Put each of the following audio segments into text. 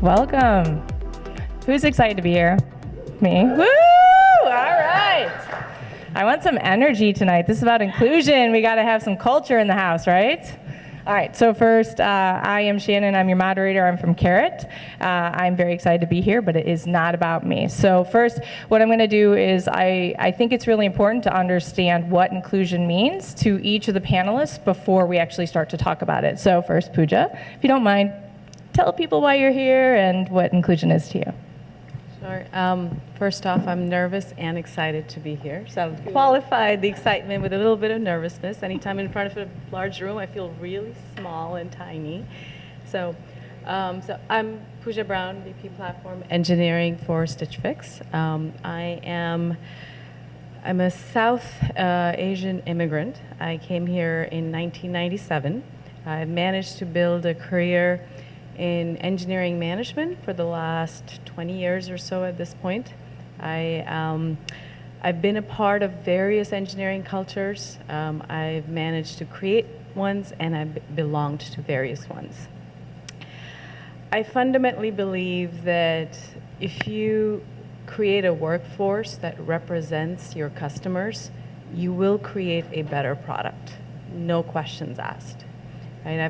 Welcome. Who's excited to be here? Me. Woo! All right. I want some energy tonight. This is about inclusion. We got to have some culture in the house, right? All right, so first, I am Shannon. I'm your moderator. I'm from Karat. I'm very excited to be here, but it is not about me. So first, what I'm going to do is I think it's really important to understand what inclusion means to each of the panelists before we actually start to talk about it. So first, Pooja, if you don't mind, tell people why you're here and what inclusion is to you. Sure. First off, I'm nervous and excited to be here. So I've qualified the excitement with a little bit of nervousness. Anytime in front of a large room, I feel really small and tiny. So I'm Pooja Brown, VP Platform Engineering for Stitch Fix. I'm a South Asian immigrant. I came here in 1997. I've managed to build a career in engineering management for the last 20 years or so at this point. I've been a part of various engineering cultures. I've managed to create ones, and I've belonged to various ones. I fundamentally believe that if you create a workforce that represents your customers, you will create a better product, no questions asked. Right?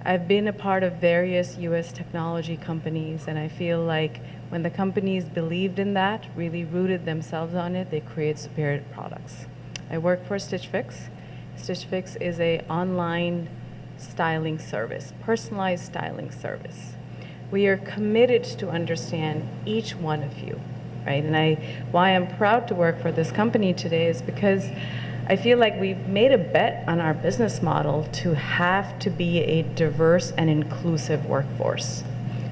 I've been a part of various US technology companies, and I feel like when the companies believed in that, really rooted themselves on it, they create superior products. I work for Stitch Fix. Stitch Fix is an online styling service, personalized styling service. We are committed to understand each one of you, right? And why I'm proud to work for this company today is because I feel like we've made a bet on our business model to have to be a diverse and inclusive workforce.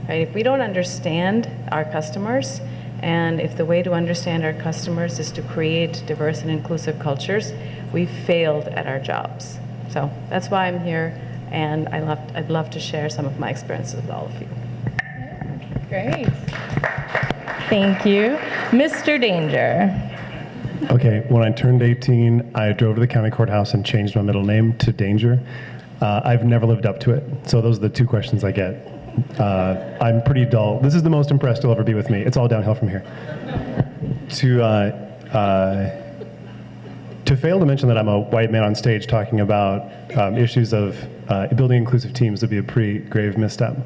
Right? If we don't understand our customers, and if the way to understand our customers is to create diverse and inclusive cultures, we've failed at our jobs. So that's why I'm here, and I'd love to share some of my experiences with all of you. Great. Thank you. Mr. Danger. Okay, when I turned 18, I drove to the county courthouse and changed my middle name to Danger. I've never lived up to it, so those are the two questions I get. I'm pretty dull. This is the most impressed you'll ever be with me. It's all downhill from here. To fail to mention that I'm a white man on stage talking about issues of building inclusive teams would be a pretty grave misstep.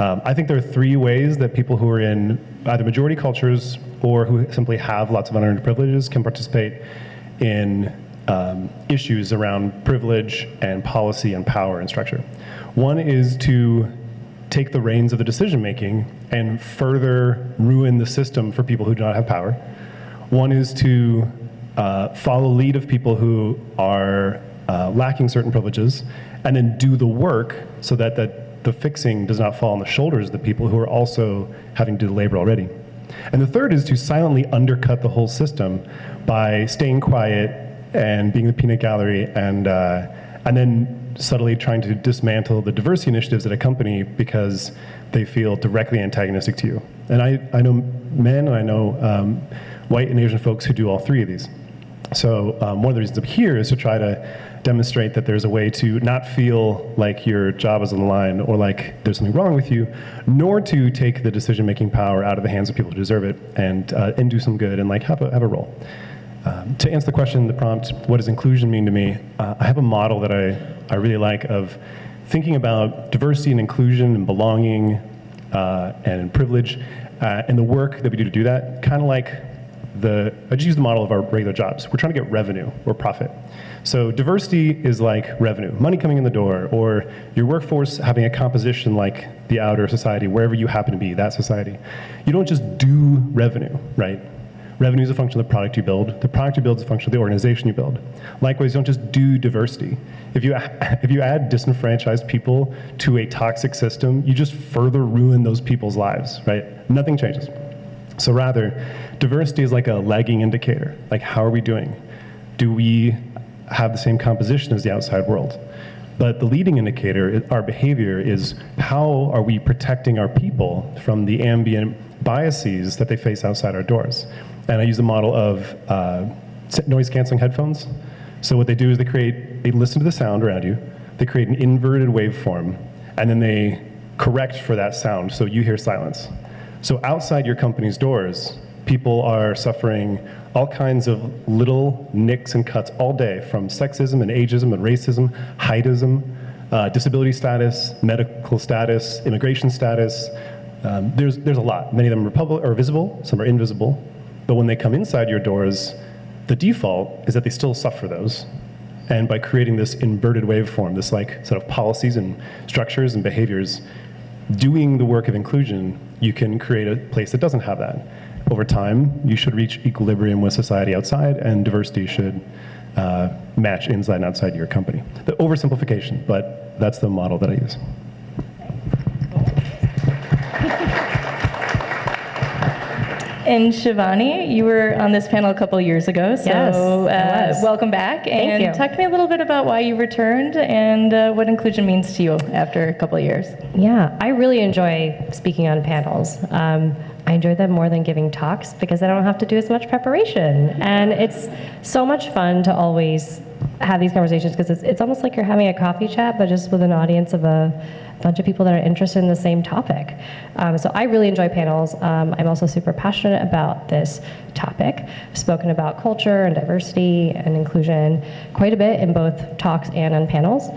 I think there are three ways that people who are in either majority cultures or who simply have lots of unearned privileges can participate in issues around privilege and policy and power and structure. One is to take the reins of the decision making and further ruin the system for people who do not have power. One is to follow the lead of people who are lacking certain privileges and then do the work so that the fixing does not fall on the shoulders of the people who are also having to do the labor already. And the third is to silently undercut the whole system by staying quiet and being the peanut gallery and then subtly trying to dismantle the diversity initiatives at a company because they feel directly antagonistic to you. And I know men and I know white and Asian folks who do all three of these. So one of the reasons I'm here is to try to demonstrate that there's a way to not feel like your job is on the line or like there's something wrong with you, nor to take the decision-making power out of the hands of people who deserve it and do some good and like have a role. To answer the question, the prompt, what does inclusion mean to me? I have a model that I really like of thinking about diversity and inclusion and belonging and privilege and the work that we do to do that, kind of like I just use the model of our regular jobs. We're trying to get revenue or profit. So diversity is like revenue, money coming in the door, or your workforce having a composition like the outer society, wherever you happen to be, that society. You don't just do revenue, right? Revenue is a function of the product you build. The product you build is a function of the organization you build. Likewise, you don't just do diversity. If you add disenfranchised people to a toxic system, you just further ruin those people's lives, right? Nothing changes. So rather, diversity is like a lagging indicator. Like, how are we doing? Do we have the same composition as the outside world? But the leading indicator, our behavior, is how are we protecting our people from the ambient biases that they face outside our doors? And I use the model of noise-canceling headphones. So what they do is they listen to the sound around you, they create an inverted waveform, and then they correct for that sound, so you hear silence. So outside your company's doors, people are suffering all kinds of little nicks and cuts all day, from sexism and ageism and racism, heightism, disability status, medical status, immigration status. There's a lot. Many of them are visible, some are invisible. But when they come inside your doors, the default is that they still suffer those. And by creating this inverted waveform, this like set of policies and structures and behaviors, doing the work of inclusion, you can create a place that doesn't have that. Over time, you should reach equilibrium with society outside, and diversity should match inside and outside your company. The oversimplification, but that's the model that I use. And Shivani, you were on this panel a couple of years ago, so Yes, welcome back. Thank you. Talk to me a little bit about why you returned and what inclusion means to you after a couple of years. Yeah, I really enjoy speaking on panels. I enjoy them more than giving talks because I don't have to do as much preparation. And it's so much fun to always have these conversations because it's almost like you're having a coffee chat, but just with an audience of a bunch of people that are interested in the same topic. So I really enjoy panels. I'm also super passionate about this topic. I've spoken about culture and diversity and inclusion quite a bit in both talks and on panels.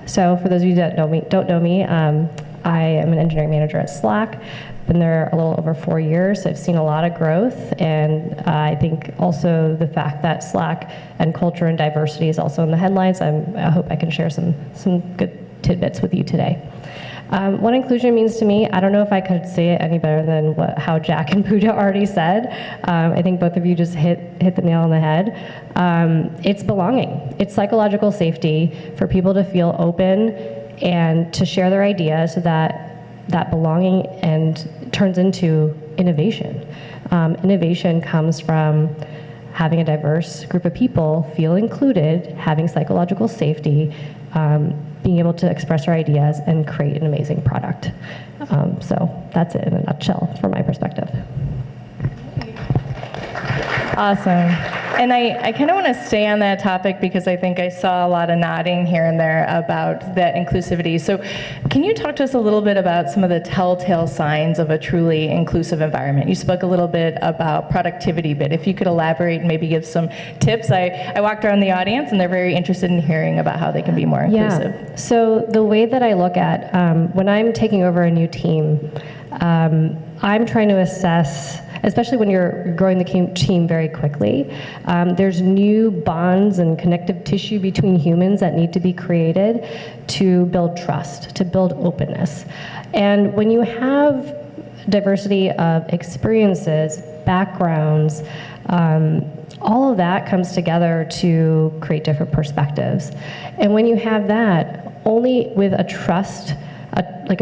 So for those of you that don't know me, I am an engineering manager at Slack. Been there a little over 4 years, so I've seen a lot of growth, and I think also the fact that Slack and culture and diversity is also in the headlines. I hope I can share some good tidbits with you today. What inclusion means to me, I don't know if I could say it any better than how Jack and Pooja already said. I think both of you just hit the nail on the head. It's belonging. It's psychological safety for people to feel open and to share their ideas so that belonging and turns into innovation. Innovation comes from having a diverse group of people feel included, having psychological safety, being able to express our ideas and create an amazing product. So that's it in a nutshell from my perspective. Awesome. And I kind of want to stay on that topic because I think I saw a lot of nodding here and there about that inclusivity. So can you talk to us a little bit about some of the telltale signs of a truly inclusive environment? You spoke a little bit about productivity, but if you could elaborate and maybe give some tips. I walked around the audience and they're very interested in hearing about how they can be more inclusive. Yeah. So the way that I look at, when I'm taking over a new team, I'm trying to assess, especially when you're growing the team very quickly, there's new bonds and connective tissue between humans that need to be created to build trust, to build openness. And when you have diversity of experiences, backgrounds, all of that comes together to create different perspectives. And when you have that, only with a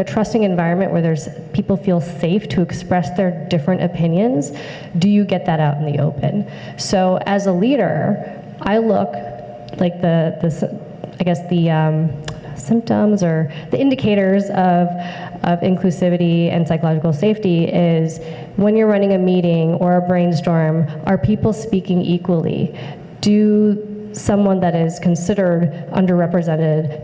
trusting environment where people feel safe to express their different opinions, do you get that out in the open. So as a leader, I look like the symptoms or the indicators of inclusivity and psychological safety is when you're running a meeting or a brainstorm, are people speaking equally? Do someone that is considered underrepresented,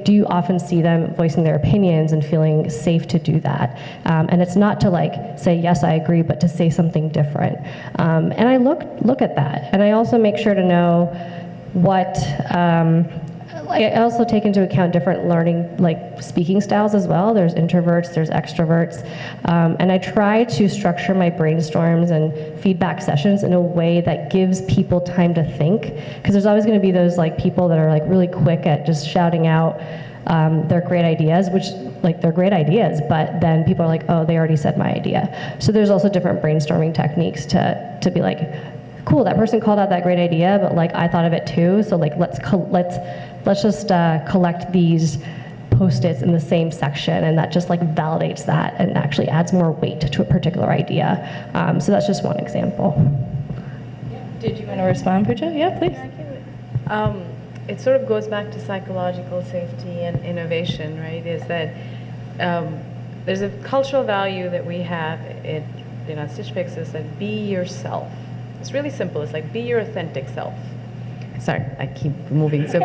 do you often see them voicing their opinions and feeling safe to do that? And it's not to say, yes, I agree, but to say something different. And I look at that. And I also make sure to know what, I also take into account different learning, speaking styles as well. There's introverts, there's extroverts. And I try to structure my brainstorms and feedback sessions in a way that gives people time to think. Because there's always going to be those people that are really quick at just shouting out their great ideas, which they're great ideas, but then people are like, oh, they already said my idea. So there's also different brainstorming techniques to be like, cool, that person called out that great idea, but I thought of it too. So let's just collect these Post-its in the same section, and that just validates that and actually adds more weight to a particular idea. So that's just one example. Did you want to respond, Pooja? Yeah, please. It sort of goes back to psychological safety and innovation, right? Is that there's a cultural value that we have at Stitch Fix is that be yourself. It's really simple. It's be your authentic self. Sorry, I keep moving. So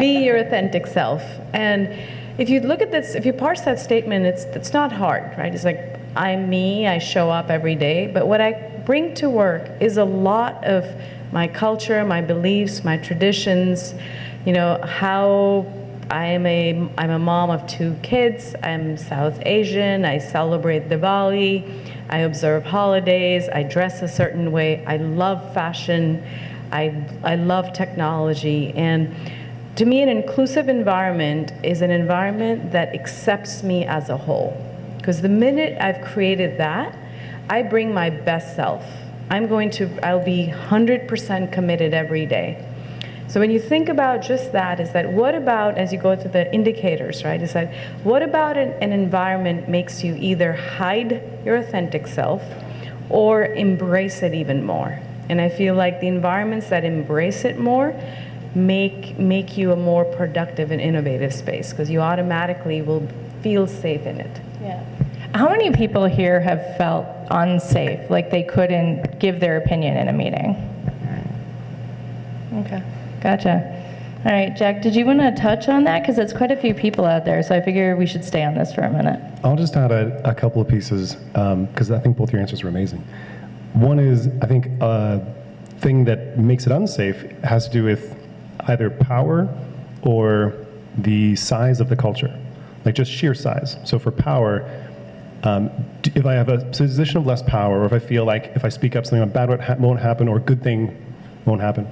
be your authentic self. And if you look at this, if you parse that statement, it's not hard, right? It's like, I'm me, I show up every day, but what I bring to work is a lot of my culture, my beliefs, my traditions, you know, how I'm a mom of 2 kids, I'm South Asian, I celebrate Diwali, I observe holidays, I dress a certain way, I love fashion, I love technology, and to me, an inclusive environment is an environment that accepts me as a whole. Because the minute I've created that, I bring my best self. I'll be 100% committed every day. So when you think about just that, is that what about, as you go to the indicators, right, is that what about an environment makes you either hide your authentic self or embrace it even more? And I feel like the environments that embrace it more make you a more productive and innovative space, because you automatically will feel safe in it. Yeah. How many people here have felt unsafe, like they couldn't give their opinion in a meeting? Okay, gotcha. All right, Jack, did you want to touch on that? Because it's quite a few people out there, so I figure we should stay on this for a minute. I'll just add a couple of pieces, because I think both your answers were amazing. One is, I think a thing that makes it unsafe has to do with either power or the size of the culture, like just sheer size. So for power, if I have a position of less power, or if I feel like if I speak up something bad won't happen, or a good thing won't happen,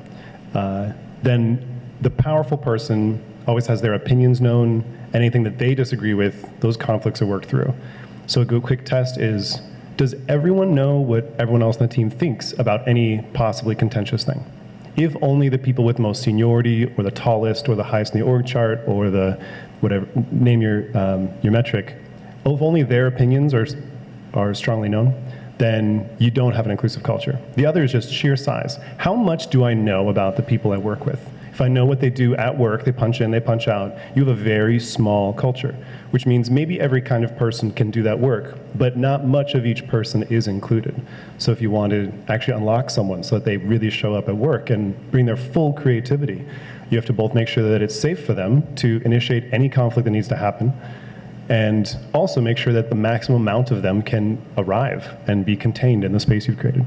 then the powerful person always has their opinions known. Anything that they disagree with, those conflicts are worked through. So a good quick test is, does everyone know what everyone else on the team thinks about any possibly contentious thing? If only the people with the most seniority, or the tallest, or the highest in the org chart, or the whatever, name your metric, if only their opinions are strongly known, then you don't have an inclusive culture. The other is just sheer size. How much do I know about the people I work with? If I know what they do at work, they punch in, they punch out, you have a very small culture, which means maybe every kind of person can do that work, but not much of each person is included. So if you want to actually unlock someone so that they really show up at work and bring their full creativity, you have to both make sure that it's safe for them to initiate any conflict that needs to happen, and also make sure that the maximum amount of them can arrive and be contained in the space you've created.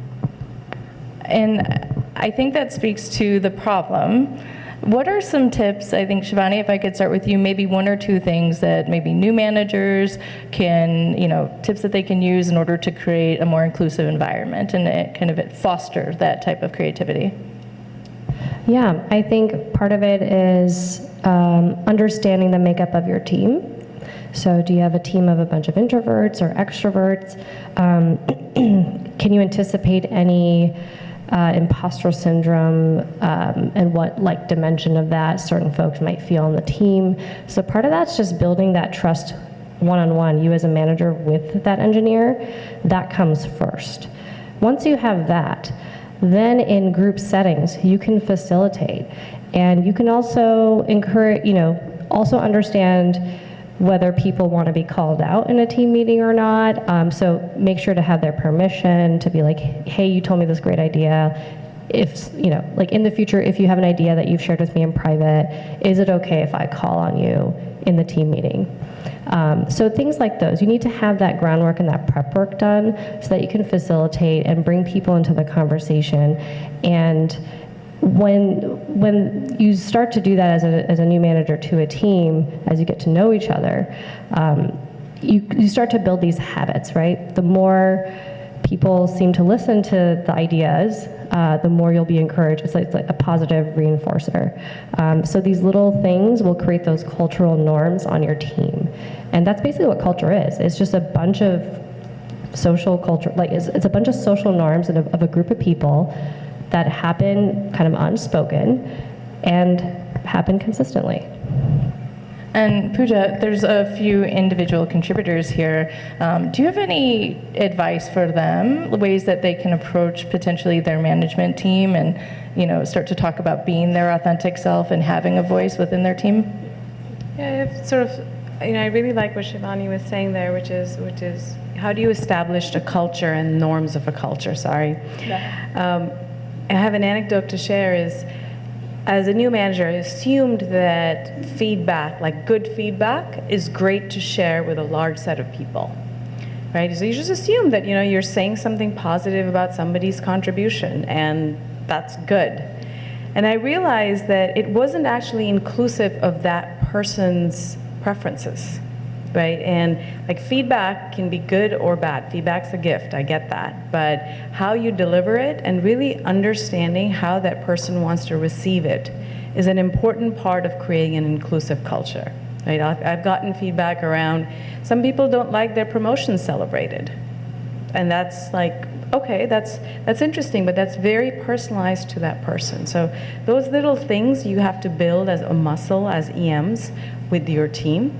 And I think that speaks to the problem. What are some tips, I think, Shivani, if I could start with you, maybe 1 or 2 things that maybe new managers can, tips that they can use in order to create a more inclusive environment and it foster that type of creativity? Yeah, I think part of it is understanding the makeup of your team. So do you have a team of a bunch of introverts or extroverts? Can you anticipate any imposter syndrome and what dimension of that certain folks might feel on the team? So part of that's just building that trust one-on-one, you as a manager with that engineer. That comes first. Once you have that, then in group settings, you can facilitate. And you can also encourage, also understand whether people want to be called out in a team meeting or not. So make sure to have their permission to be like, hey, you told me this great idea. If, in the future, if you have an idea that you've shared with me in private, is it okay if I call on you in the team meeting? So things like those, you need to have that groundwork and that prep work done so that you can facilitate and bring people into the conversation. And when you start to do that as a new manager to a team, as you get to know each other, you start to build these habits, right? The more people seem to listen to the ideas, the more you'll be encouraged. It's like a positive reinforcer. So these little things will create those cultural norms on your team. And that's basically what culture is. It's just a bunch of social culture, it's a bunch of social norms of a group of people that happen kind of unspoken and happen consistently. And Pooja, there's a few individual contributors here. Do you have any advice for them, ways that they can approach potentially their management team and, start to talk about being their authentic self and having a voice within their team? Yeah, it's sort of, I really like what Shivani was saying there, which is how do you establish a culture and norms of a culture, sorry. Yeah. I have an anecdote to share is, as a new manager, I assumed that feedback, like good feedback, is great to share with a large set of people, right? So you just assume that, you're saying something positive about somebody's contribution, and that's good. And I realized that it wasn't actually inclusive of that person's preferences, right? And like feedback can be good or bad. Feedback's a gift, I get that. But how you deliver it and really understanding how that person wants to receive it is an important part of creating an inclusive culture, right? I've gotten feedback around, some people don't like their promotions celebrated. And that's like, okay, that's interesting, but that's very personalized to that person. So those little things you have to build as a muscle, as EMs, with your team.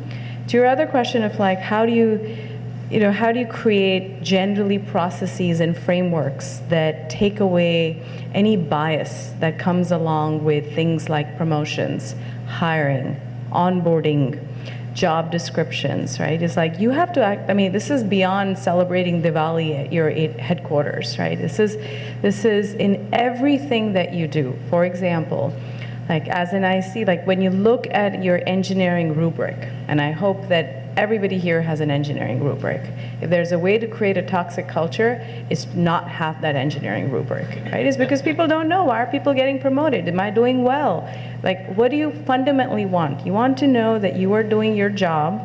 To your other question of like, how do you create generally processes and frameworks that take away any bias that comes along with things like promotions, hiring, onboarding, job descriptions, right? It's like you have to act, this is beyond celebrating Diwali at your headquarters, right? This is in everything that you do. For example, like as an IC, like when you look at your engineering rubric, and I hope that everybody here has an engineering rubric. If there's a way to create a toxic culture, it's to not have that engineering rubric, right? It's because people don't know, why are people getting promoted? Am I doing well? Like, what do you fundamentally want? You want to know that you are doing your job,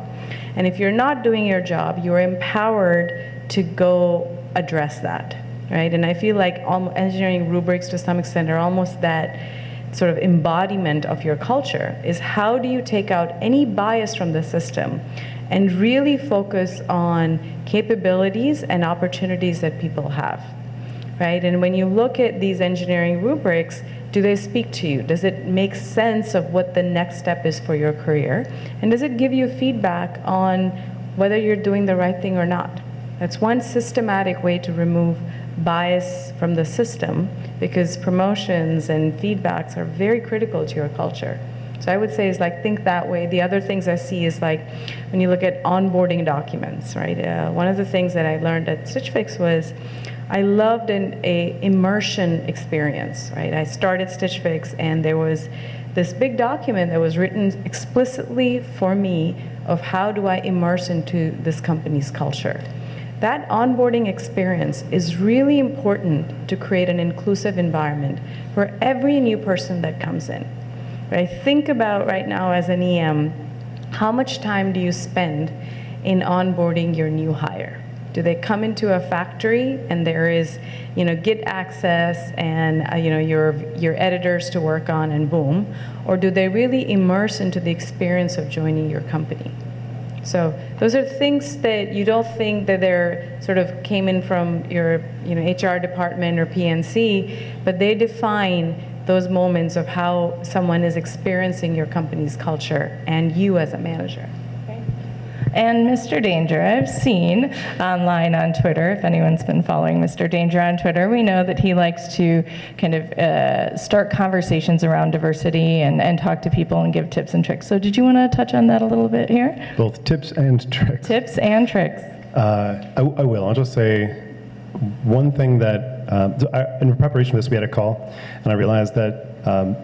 and if you're not doing your job, you're empowered to go address that, right? And I feel like engineering rubrics to some extent are almost that sort of embodiment of your culture, is how do you take out any bias from the system and really focus on capabilities and opportunities that people have, right? And when you look at these engineering rubrics, do they speak to you? Does it make sense of what the next step is for your career? And does it give you feedback on whether you're doing the right thing or not? That's one systematic way to remove bias from the system, because promotions and feedbacks are very critical to your culture. So I would say is like, think that way. The other things I see is like, when you look at onboarding documents, right? One of the things that I learned at Stitch Fix was, I loved an immersion experience, right? I started Stitch Fix and there was this big document that was written explicitly for me of how do I immerse into this company's culture. That onboarding experience is really important to create an inclusive environment for every new person that comes in. Right? Think about right now as an EM, how much time do you spend in onboarding your new hire? Do they come into a factory and there is, Git access and your editors to work on and boom, or do they really immerse into the experience of joining your company? So those are things that you don't think that they're sort of came in from your HR department or PNC, but they define those moments of how someone is experiencing your company's culture and you as a manager. And Mr. Danger, I've seen online on Twitter, if anyone's been following Mr. Danger on Twitter, we know that he likes to kind of start conversations around diversity and talk to people and give tips and tricks. So did you want to touch on that a little bit here? Both tips and tricks. Tips and tricks. I will. I'll just say one thing that, in preparation for this, we had a call, and I realized that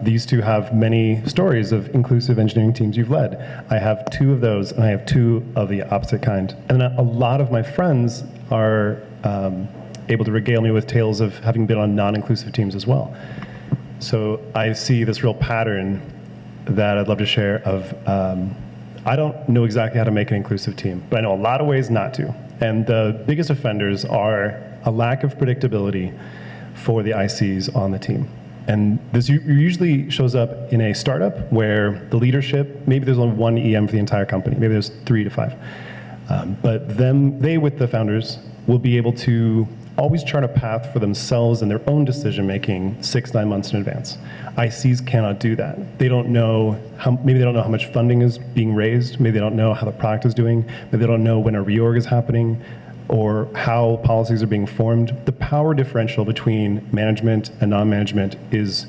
these two have many stories of inclusive engineering teams you've led. I have 2 of those, and I have 2 of the opposite kind. And a lot of my friends are able to regale me with tales of having been on non-inclusive teams as well. So I see this real pattern that I'd love to share of, I don't know exactly how to make an inclusive team, but I know a lot of ways not to. And the biggest offenders are a lack of predictability for the ICs on the team. And this usually shows up in a startup where the leadership, maybe there's only 1 EM for the entire company, maybe there's 3 to 5. But they with the founders will be able to always chart a path for themselves and their own decision making 6-9 months in advance. ICs cannot do that. They don't know maybe they don't know how much funding is being raised, maybe they don't know how the product is doing, maybe they don't know when a reorg is happening, or how policies are being formed. The power differential between management and non-management is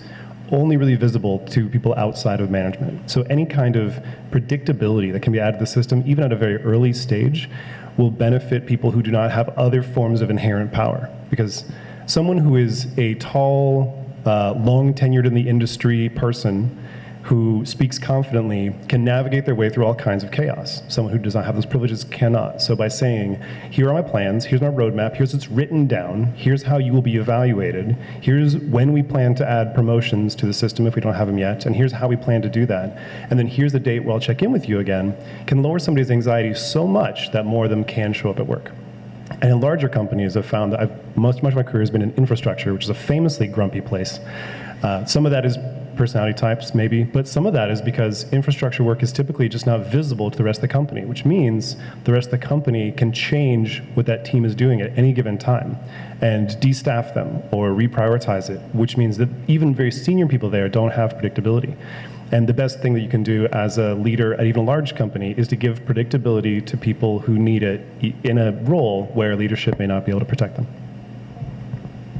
only really visible to people outside of management. So any kind of predictability that can be added to the system, even at a very early stage, will benefit people who do not have other forms of inherent power. Because someone who is a tall, long tenured in the industry person who speaks confidently can navigate their way through all kinds of chaos. Someone who does not have those privileges cannot. So by saying, here are my plans, here's my roadmap, here's what's written down, here's how you will be evaluated, here's when we plan to add promotions to the system if we don't have them yet, and here's how we plan to do that, and then here's the date where I'll check in with you again, can lower somebody's anxiety so much that more of them can show up at work. And in larger companies, I've found that much of my career has been in infrastructure, which is a famously grumpy place. Some of that is personality types, maybe, but some of that is because infrastructure work is typically just not visible to the rest of the company, which means the rest of the company can change what that team is doing at any given time and destaff them or reprioritize it, which means that even very senior people there don't have predictability. And the best thing that you can do as a leader at even a large company is to give predictability to people who need it in a role where leadership may not be able to protect them.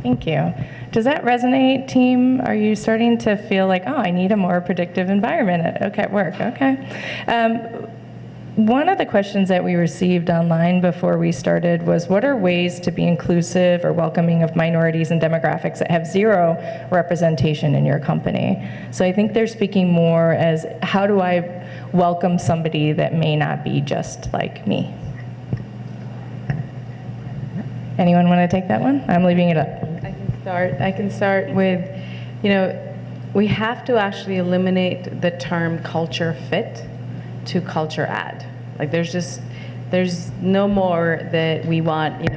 Thank you. Does that resonate, team? Are you starting to feel like, oh, I need a more predictive environment at work? Okay. One of the questions that we received online before we started was, what are ways to be inclusive or welcoming of minorities and demographics that have zero representation in your company? So I think they're speaking more as, how do I welcome somebody that may not be just like me? Anyone want to take that one? I'm leaving it up. I can start with, we have to actually eliminate the term culture fit to culture add. Like there's no more that we want,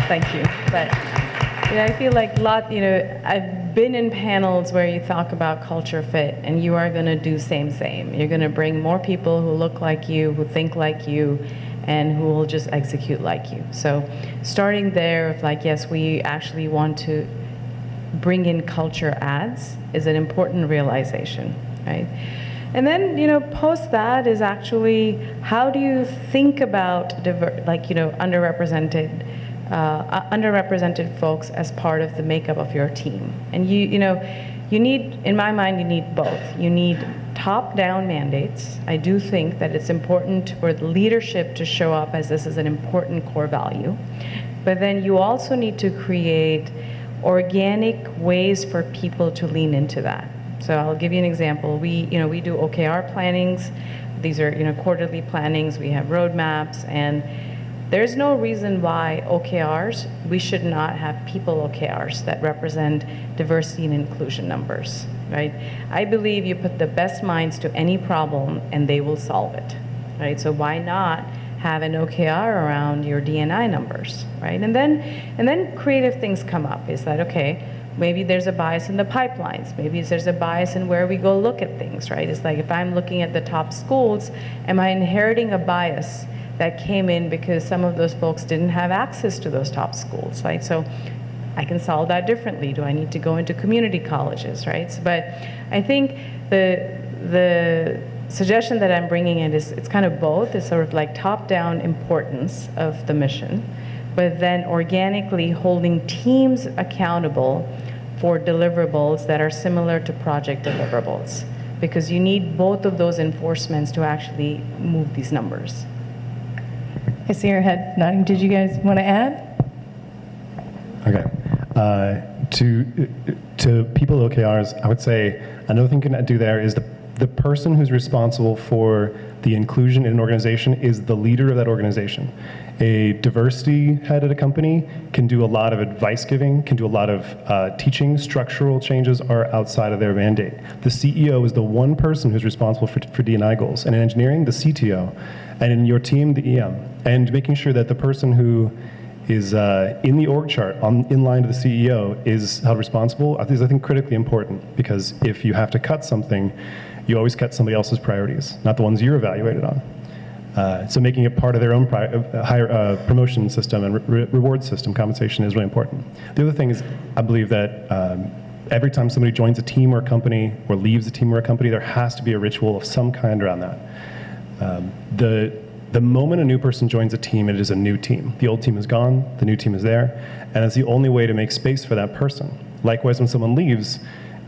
thank you. But I feel like I've been in panels where you talk about culture fit and you are going to do same. You're going to bring more people who look like you, who think like you, and who will just execute like you. So starting there of yes, we actually want to bring in culture adds is an important realization, right? And then, post that is actually, how do you think about underrepresented folks as part of the makeup of your team? And you need, in my mind, you need both. You need top-down mandates. I do think that it's important for the leadership to show up as this is an important core value. But then you also need to create organic ways for people to lean into that. So I'll give you an example. We do OKR plannings. These are, quarterly plannings. We have roadmaps, and there's no reason why OKRs, we should not have people OKRs that represent diversity and inclusion numbers, right? I believe you put the best minds to any problem and they will solve it, right? So why not have an OKR around your D&I numbers, right? And then creative things come up. Is that, okay, maybe there's a bias in the pipelines. Maybe there's a bias in where we go look at things, right? It's like if I'm looking at the top schools, am I inheriting a bias that came in because some of those folks didn't have access to those top schools, right? So I can solve that differently. Do I need to go into community colleges, right? But I think the suggestion that I'm bringing in is it's kind of both. It's sort of like top-down importance of the mission, but then organically holding teams accountable for deliverables that are similar to project deliverables, because you need both of those enforcements to actually move these numbers. I see your head nodding. Did you guys want to add? Okay. To people with OKRs, I would say another thing you can do there is the person who's responsible for the inclusion in an organization is the leader of that organization. A diversity head at a company can do a lot of advice giving, can do a lot of teaching. Structural changes are outside of their mandate. The CEO is the one person who's responsible for D&I goals, and in engineering, the CTO, and in your team, the EM. And making sure that the person who is in the org chart, in line to the CEO, is held responsible, is, I think, critically important, because if you have to cut something, you always cut somebody else's priorities, not the ones you're evaluated on. So making it part of their own higher promotion system and reward system, compensation, is really important. The other thing is, I believe that every time somebody joins a team or a company, or leaves a team or a company, there has to be a ritual of some kind around that. The moment a new person joins a team, it is a new team. The old team is gone, the new team is there, and it's the only way to make space for that person. Likewise, when someone leaves,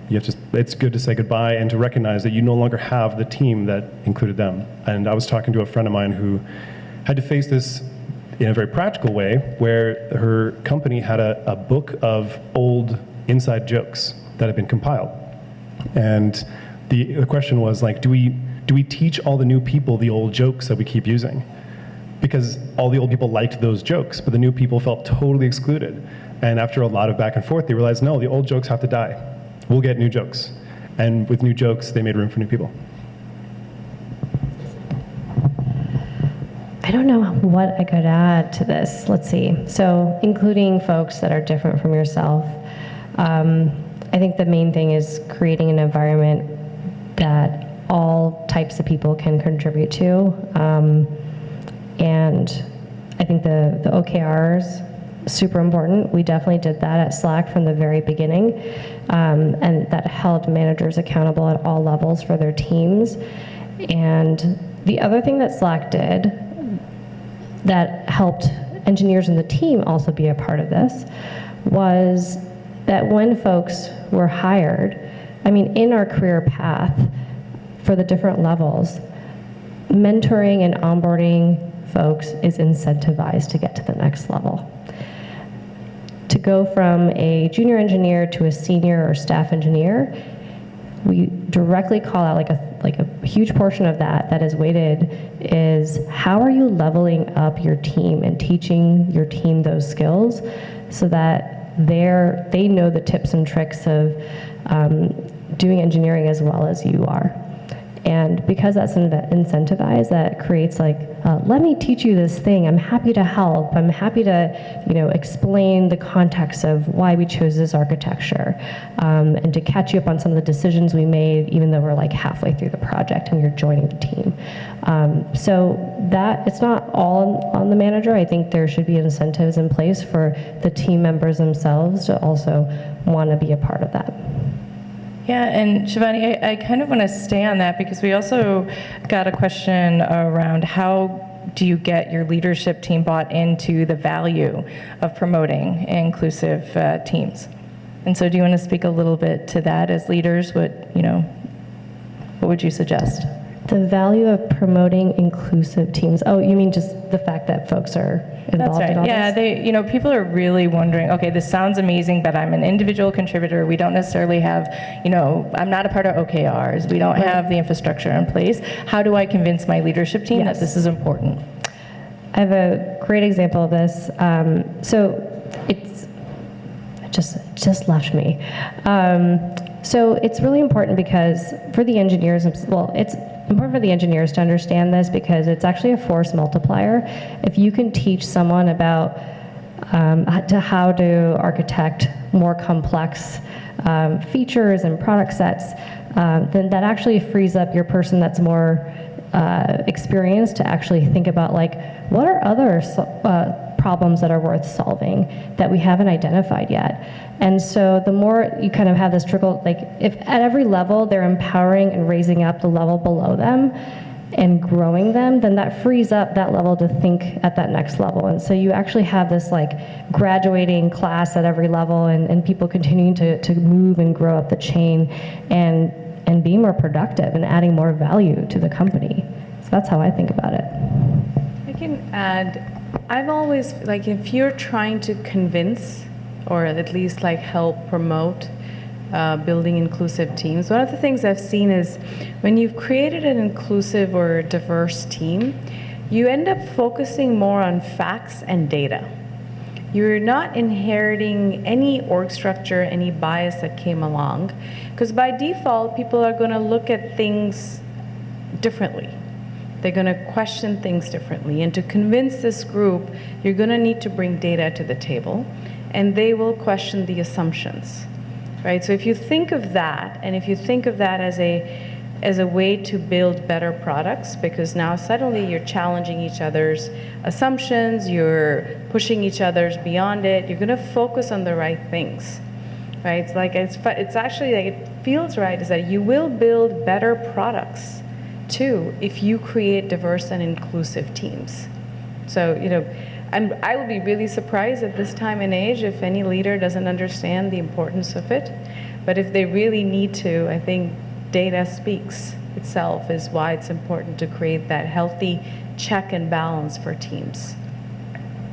it's good to say goodbye and to recognize that you no longer have the team that included them. And I was talking to a friend of mine who had to face this in a very practical way, where her company had a book of old inside jokes that have been compiled. And the question was like, do we teach all the new people the old jokes that we keep using? Because all the old people liked those jokes, but the new people felt totally excluded. And after a lot of back and forth, they realized, no, the old jokes have to die. We'll get new jokes. And with new jokes, they made room for new people. I don't know what I could add to this. Let's see. So including folks that are different from yourself. I think the main thing is creating an environment that all types of people can contribute to. And I think the OKRs, super important. We definitely did that at Slack from the very beginning. And that held managers accountable at all levels for their teams. And the other thing that Slack did that helped engineers in the team also be a part of this was that when folks were hired, I mean, in our career path for the different levels, mentoring and onboarding folks is incentivized to get to the next level. To go from a junior engineer to a senior or staff engineer, we directly call out like a huge portion of that is weighted is how are you leveling up your team and teaching your team those skills so that they know the tips and tricks of doing engineering as well as you are. And because that's incentivized, that creates like, let me teach you this thing. I'm happy to help. I'm happy to, explain the context of why we chose this architecture, and to catch you up on some of the decisions we made, even though we're like halfway through the project and you're joining the team. So that it's not all on the manager. I think there should be incentives in place for the team members themselves to also want to be a part of that. Yeah, and Shivani, I kind of want to stay on that because we also got a question around how do you get your leadership team bought into the value of promoting inclusive teams? And so do you want to speak a little bit to that as leaders? What would you suggest? The value of promoting inclusive teams. Oh, you mean just the fact that folks are involved in all yeah, this? People are really wondering, okay, this sounds amazing, but I'm an individual contributor. We don't necessarily have, I'm not a part of OKRs. We don't have the infrastructure in place. How do I convince my leadership team that this is important? I have a great example of this. So it's just left me. So it's really important because for the engineers, it's important for the engineers to understand this because it's actually a force multiplier. If you can teach someone about how to architect more complex features and product sets, then that actually frees up your person that's more experienced to actually think about what are other problems that are worth solving that we haven't identified yet. And so the more you kind of have this trickle, if at every level they're empowering and raising up the level below them and growing them, then that frees up that level to think at that next level. And so you actually have this graduating class at every level and people continuing to move and grow up the chain and be more productive and adding more value to the company. So that's how I think about it. I can add, I've always, if you're trying to convince or at least help promote building inclusive teams, one of the things I've seen is when you've created an inclusive or diverse team, you end up focusing more on facts and data. You're not inheriting any org structure, any bias that came along, because by default, people are going to look at things differently. They're going to question things differently. And to convince this group, you're going to need to bring data to the table, and they will question the assumptions, right? So if you think of that, and if you think of that as a way to build better products, because now suddenly you're challenging each other's assumptions, you're pushing each other's beyond it, you're going to focus on the right things, right? It's actually it feels right is that you will build better products too if you create diverse and inclusive teams. So I would be really surprised at this time and age if any leader doesn't understand the importance of it. But if they really need to, I think data speaks itself is why it's important to create that healthy check and balance for teams.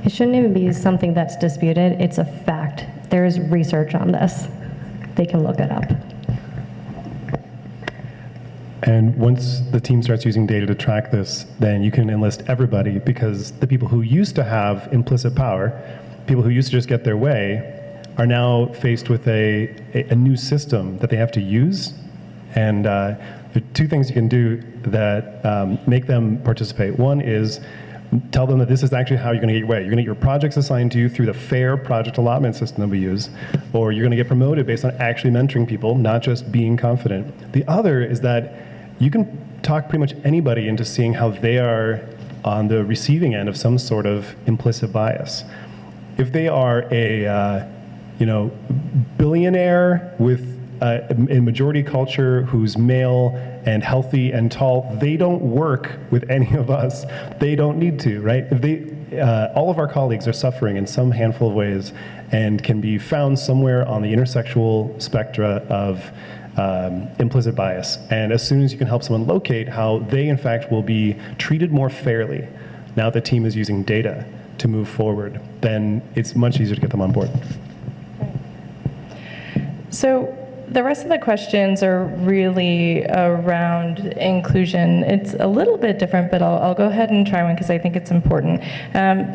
It shouldn't even be something that's disputed. It's a fact. There is research on this. they can look it up. And once the team starts using data to track this, then you can enlist everybody, because the people who used to have implicit power, people who used to just get their way, are now faced with a new system that they have to use. And there are two things you can do that make them participate. One is tell them that this is actually how you're going to get your way. You're going to get your projects assigned to you through the fair project allotment system that we use, or you're going to get promoted based on actually mentoring people, not just being confident. The other is that you can talk pretty much anybody into seeing how they are on the receiving end of some sort of implicit bias. If they are a billionaire with a majority culture who's male and healthy and tall, they don't work with any of us. They don't need to, right? If they, all of our colleagues are suffering in some handful of ways and can be found somewhere on the intersexual spectra of implicit bias. And as soon as you can help someone locate how they, in fact, will be treated more fairly now the team is using data to move forward, then it's much easier to get them on board. So the rest of the questions are really around inclusion. It's a little bit different, but I'll go ahead and try one because I think it's important.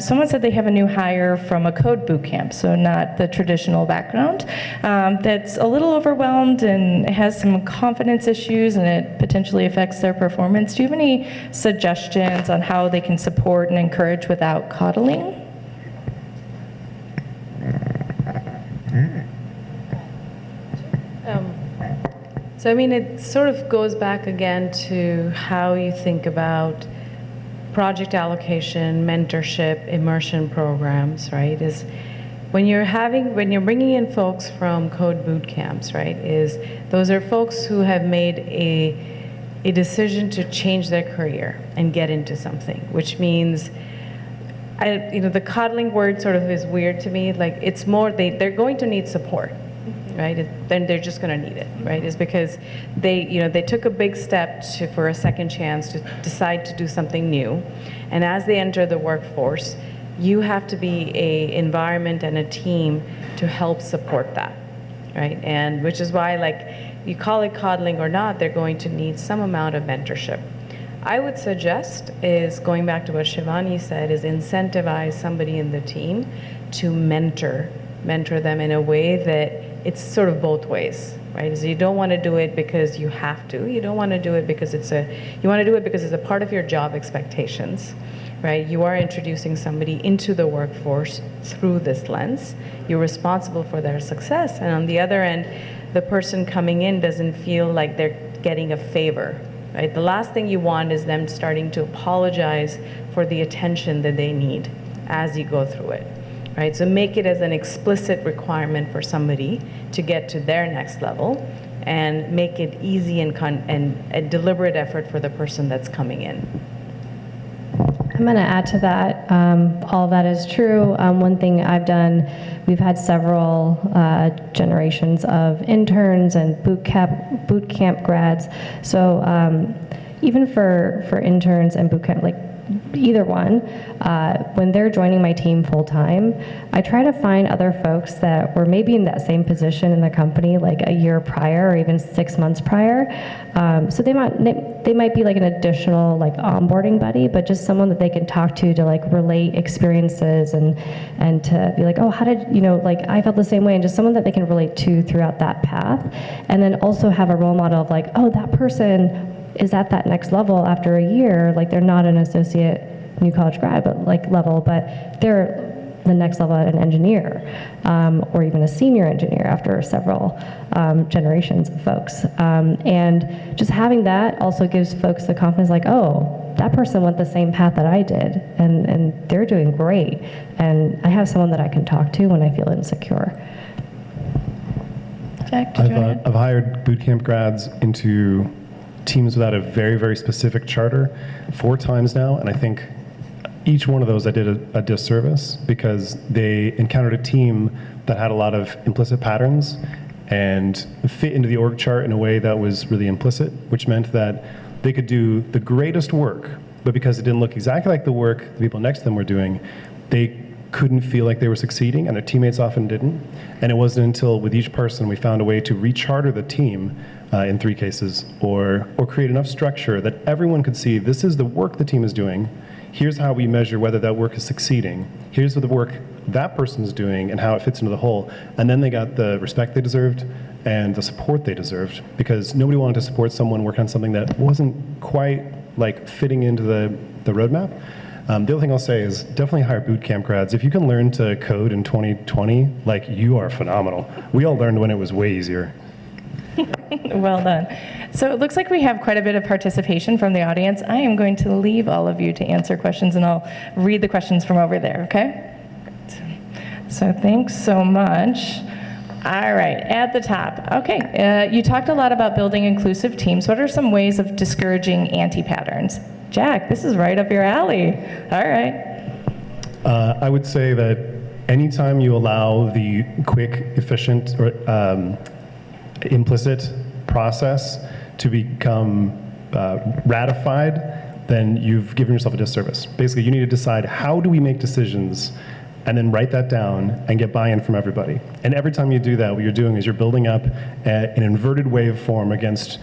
Someone said they have a new hire from a code boot camp, so not the traditional background, that's a little overwhelmed and has some confidence issues, and it potentially affects their performance. Do you have any suggestions on how they can support and encourage without coddling? So I mean, it sort of goes back again to how you think about project allocation, mentorship, immersion programs, right? Is when you're bringing in folks from code boot camps, right? Is those are folks who have made a decision to change their career and get into something, which means, the coddling word sort of is weird to me. Like, it's more they're going to need support. Right? Then they're just going to need it, right? Is because they took a big step for a second chance to decide to do something new, and as they enter the workforce, you have to be an environment and a team to help support that, right? And which is why, like, you call it coddling or not, they're going to need some amount of mentorship. I would suggest is going back to what Shivani said, is incentivize somebody in the team to mentor them in a way that it's sort of both ways, right? So you don't want to do it because you have to. You don't want to do it because you want to do it because it's a part of your job expectations, right? You are introducing somebody into the workforce through this lens. You're responsible for their success. And on the other end, the person coming in doesn't feel like they're getting a favor, right? The last thing you want is them starting to apologize for the attention that they need as you go through it. Right, so make it as an explicit requirement for somebody to get to their next level, and make it easy and a deliberate effort for the person that's coming in. I'm going to add to that. All that is true. One thing I've done, we've had several generations of interns and boot camp grads. So even for interns and boot camp, like either one, when they're joining my team full time, I try to find other folks that were maybe in that same position in the company like a year prior or even 6 months prior. So they might be like an additional like onboarding buddy, but just someone that they can talk to like relate experiences and to be like, oh, how did, like I felt the same way, and just someone that they can relate to throughout that path. And then also have a role model of like, oh, that person is at that next level after a year. Like they're not an associate new college grad, but like level, but they're the next level at an engineer, or even a senior engineer after several generations of folks. And just having that also gives folks the confidence like, oh, that person went the same path that I did, and they're doing great. And I have someone that I can talk to when I feel insecure. Jack, did you want to add? I've hired bootcamp grads into teams without a very, very specific charter 4 times now, and I think each one of those I did a disservice because they encountered a team that had a lot of implicit patterns and fit into the org chart in a way that was really implicit, which meant that they could do the greatest work, but because it didn't look exactly like the work the people next to them were doing, they couldn't feel like they were succeeding, and their teammates often didn't. And it wasn't until with each person we found a way to recharter the team in 3 cases, or create enough structure that everyone could see this is the work the team is doing. Here's how we measure whether that work is succeeding. Here's the work that person is doing and how it fits into the whole. And then they got the respect they deserved and the support they deserved, because nobody wanted to support someone working on something that wasn't quite like fitting into the roadmap. The other thing I'll say is definitely hire boot camp grads. If you can learn to code in 2020, like, you are phenomenal. We all learned when it was way easier. Well done. So it looks like we have quite a bit of participation from the audience. I am going to leave all of you to answer questions, and I'll read the questions from over there, okay? So thanks so much. All right, at the top. Okay, you talked a lot about building inclusive teams. What are some ways of discouraging anti-patterns? Jack, this is right up your alley. All right. I would say that anytime you allow the quick, efficient, or implicit process to become ratified, then you've given yourself a disservice. Basically, you need to decide, how do we make decisions, and then write that down and get buy-in from everybody. And every time you do that, what you're doing is you're building up an inverted waveform against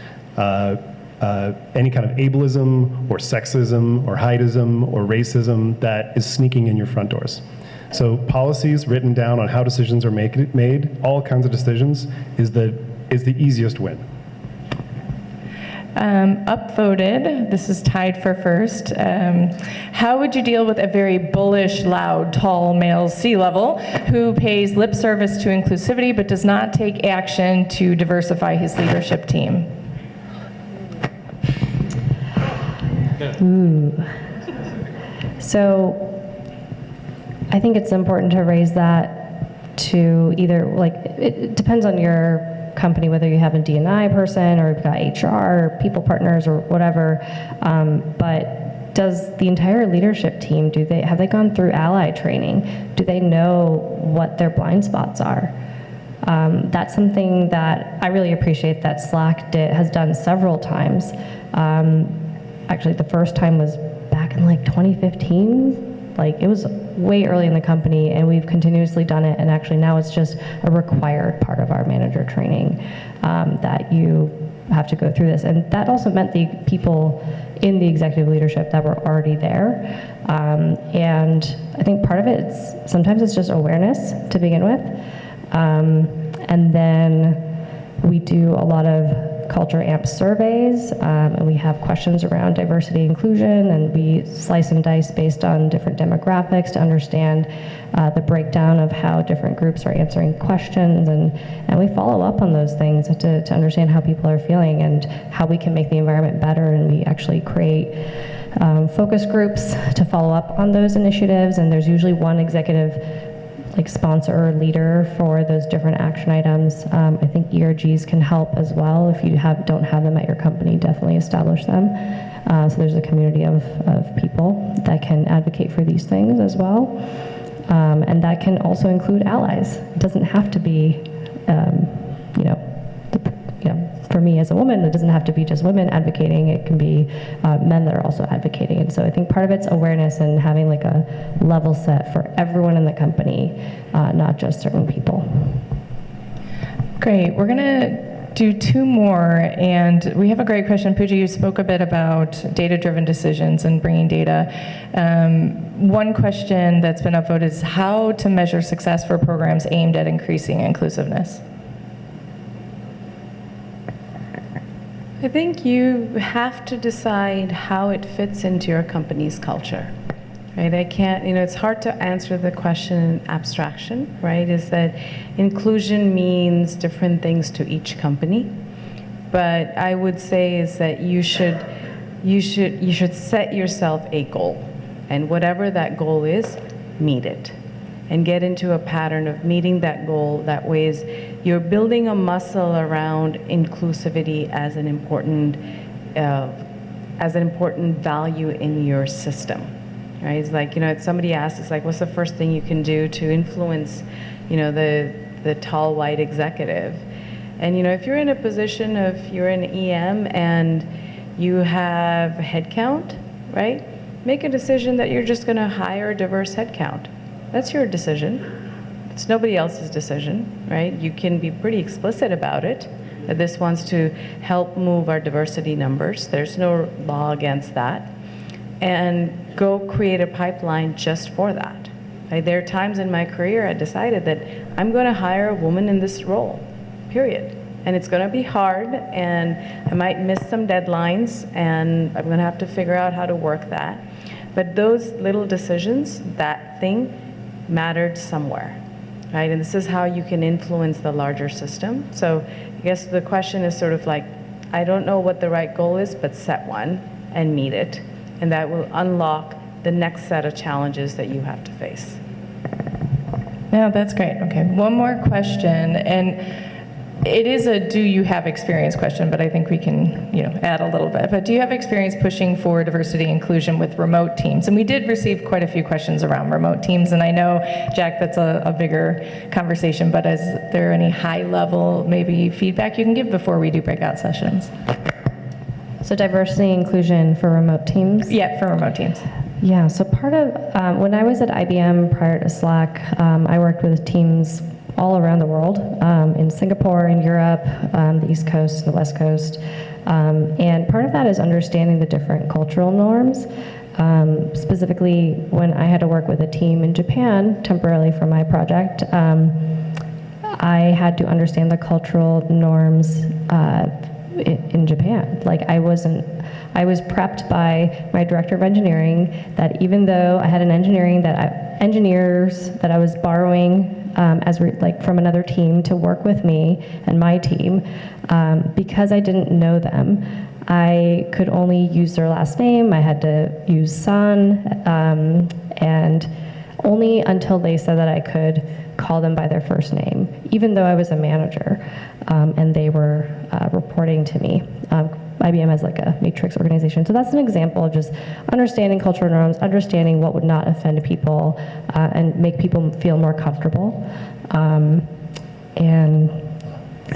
any kind of ableism or sexism or heightism or racism that is sneaking in your front doors. So policies written down on how decisions are made, all kinds of decisions, is the easiest win. Upvoted, this is tied for first. How would you deal with a very bullish, loud, tall male C-level who pays lip service to inclusivity but does not take action to diversify his leadership team? Ooh. So I think it's important to raise that to either, like, it depends on your company, whether you have a D&I person or you've got HR or people partners or whatever, but does the entire leadership team, have they gone through ally training? Do they know what their blind spots are? That's something that I really appreciate that Slack has done several times. Actually, the first time was back in like 2015. Like, it was way early in the company, and we've continuously done it, and actually now it's just a required part of our manager training, that you have to go through this. And that also meant the people in the executive leadership that were already there. And I think part of it, sometimes it's just awareness to begin with. And then we do a lot of culture amp surveys, and we have questions around diversity inclusion, and we slice and dice based on different demographics to understand the breakdown of how different groups are answering questions, and we follow up on those things to understand how people are feeling and how we can make the environment better. And we actually create focus groups to follow up on those initiatives, and there's usually one executive sponsor or leader for those different action items. I think ERGs can help as well. If you don't have them at your company, definitely establish them. So there's a community of people that can advocate for these things as well. And that can also include allies. It doesn't have to be, for me as a woman, it doesn't have to be just women advocating. It can be men that are also advocating. And so I think part of it's awareness and having like a level set for everyone in the company, not just certain people. Great. We're going to do 2 more, and we have a great question. Pooja, you spoke a bit about data-driven decisions and bringing data. One question that's been upvoted is how to measure success for programs aimed at increasing inclusiveness. I think you have to decide how it fits into your company's culture, right? I can't, it's hard to answer the question in abstraction, right? Is that inclusion means different things to each company, but I would say is that you should set yourself a goal, and whatever that goal is, meet it. And get into a pattern of meeting that goal. That way is you're building a muscle around inclusivity as an important value in your system, right? It's like, somebody asked, it's like, what's the first thing you can do to influence, the tall white executive? And if you're in a position of, you're an EM and you have headcount, right? Make a decision that you're just going to hire a diverse headcount. That's your decision. It's nobody else's decision, right? You can be pretty explicit about it, that this wants to help move our diversity numbers. There's no law against that. And go create a pipeline just for that. Right? There are times in my career I decided that I'm going to hire a woman in this role, period. And it's going to be hard, and I might miss some deadlines, and I'm going to have to figure out how to work that. But those little decisions, that thing, mattered somewhere. Right? And this is how you can influence the larger system. So I guess the question is sort of like, I don't know what the right goal is, but set one and meet it. And that will unlock the next set of challenges that you have to face. No, that's great. Okay, one more question, and it is a do you have experience question, but I think we can, add a little bit. But do you have experience pushing for diversity inclusion with remote teams? And we did receive quite a few questions around remote teams, and I know, Jack, that's a bigger conversation, but is there any high-level maybe feedback you can give before we do breakout sessions? So diversity inclusion for remote teams? Yeah, for remote teams. Yeah, so part of, when I was at IBM prior to Slack, I worked with teams all around the world, in Singapore, in Europe, the East Coast, the West Coast. And part of that is understanding the different cultural norms. Specifically, when I had to work with a team in Japan temporarily for my project, I had to understand the cultural norms in Japan. Like I was prepped by my director of engineering that even though I had engineers that I was borrowing from another team to work with me and my team, because I didn't know them, I could only use their last name. I had to use son, and only until they said that I could call them by their first name, even though I was a manager, and they were reporting to me. IBM has like a matrix organization. So that's an example of just understanding cultural norms, understanding what would not offend people, and make people feel more comfortable. And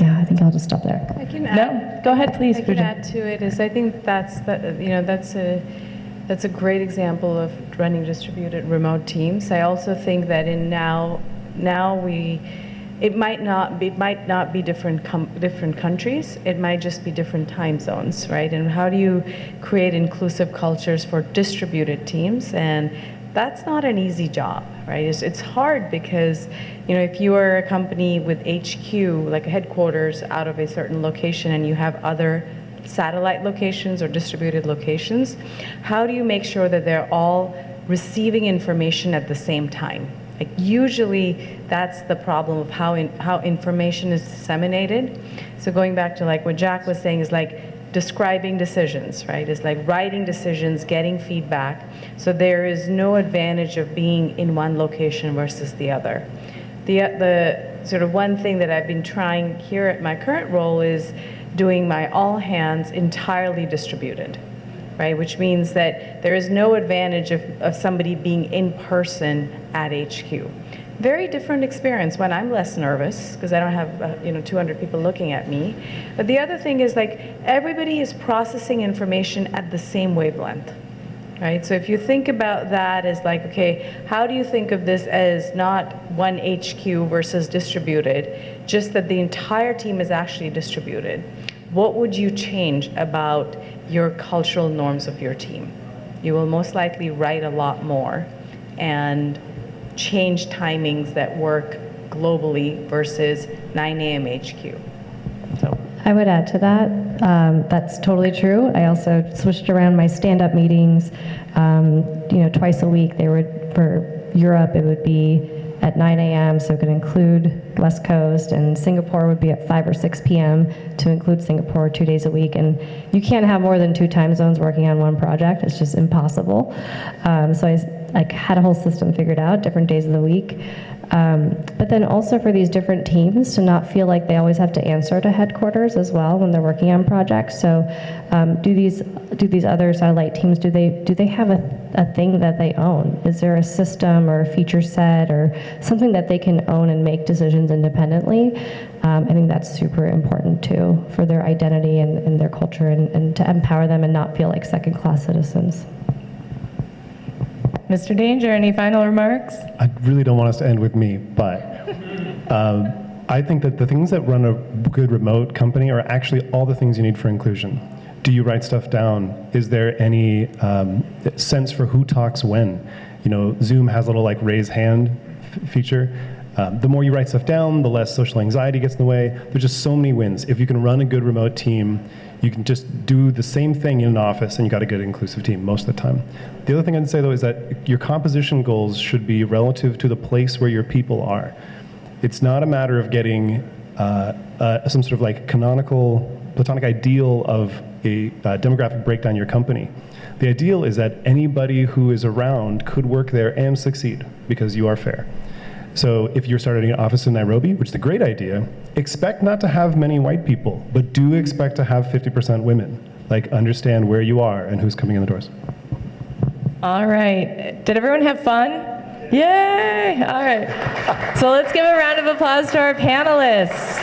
yeah, I think I'll just stop there. I can No, go ahead, please, I can Pooja. add to it is I think that's a great example of running distributed remote teams. I also think that it might not be different countries. It might just be different time zones, right? And how do you create inclusive cultures for distributed teams? And that's not an easy job, right? It's hard because, if you are a company with HQ, like a headquarters out of a certain location, and you have other satellite locations or distributed locations, how do you make sure that they're all receiving information at the same time? Like usually that's the problem of how information is disseminated. So going back to like what Jack was saying is like describing decisions, right? It's like writing decisions, getting feedback. So there is no advantage of being in one location versus the other. The sort of one thing that I've been trying here at my current role is doing my all hands entirely distributed. Right, which means that there is no advantage of somebody being in person at HQ. Very different experience when I'm less nervous because I don't have 200 people looking at me. But the other thing is like everybody is processing information at the same wavelength. Right? So if you think about that as like, okay, how do you think of this as not one HQ versus distributed, just that the entire team is actually distributed? What would you change about your cultural norms of your team? You will most likely write a lot more and change timings that work globally versus 9 a.m. HQ. So I would add to that. That's totally true. I also switched around my stand-up meetings. Twice a week. They would, for Europe, it would be at 9 a.m., so it could include West Coast, and Singapore would be at 5 or 6 p.m. to include Singapore 2 days a week. And you can't have more than 2 time zones working on one project. It's just impossible. So I had a whole system figured out, different days of the week. But then also for these different teams to not feel like they always have to answer to headquarters as well when they're working on projects. So do these other satellite teams, do they have a thing that they own? Is there a system or a feature set or something that they can own and make decisions independently? I think that's super important too for their identity and their culture and to empower them and not feel like second-class citizens. Mr. Danger, any final remarks? I really don't want us to end with me, but I think that the things that run a good remote company are actually all the things you need for inclusion. Do you write stuff down? Is there any sense for who talks when? You know, Zoom has a little like raise hand feature. The more you write stuff down, the less social anxiety gets in the way. There's just so many wins. If you can run a good remote team, you can just do the same thing in an office and you got a good inclusive team most of the time. The other thing I'd say though is that your composition goals should be relative to the place where your people are. It's not a matter of getting some sort of like canonical, platonic ideal of a demographic breakdown in your company. The ideal is that anybody who is around could work there and succeed because you are fair. So if you're starting an office in Nairobi, which is a great idea, expect not to have many white people, but do expect to have 50% women. Like, understand where you are and who's coming in the doors. All right. Did everyone have fun? Yay! All right. So let's give a round of applause to our panelists.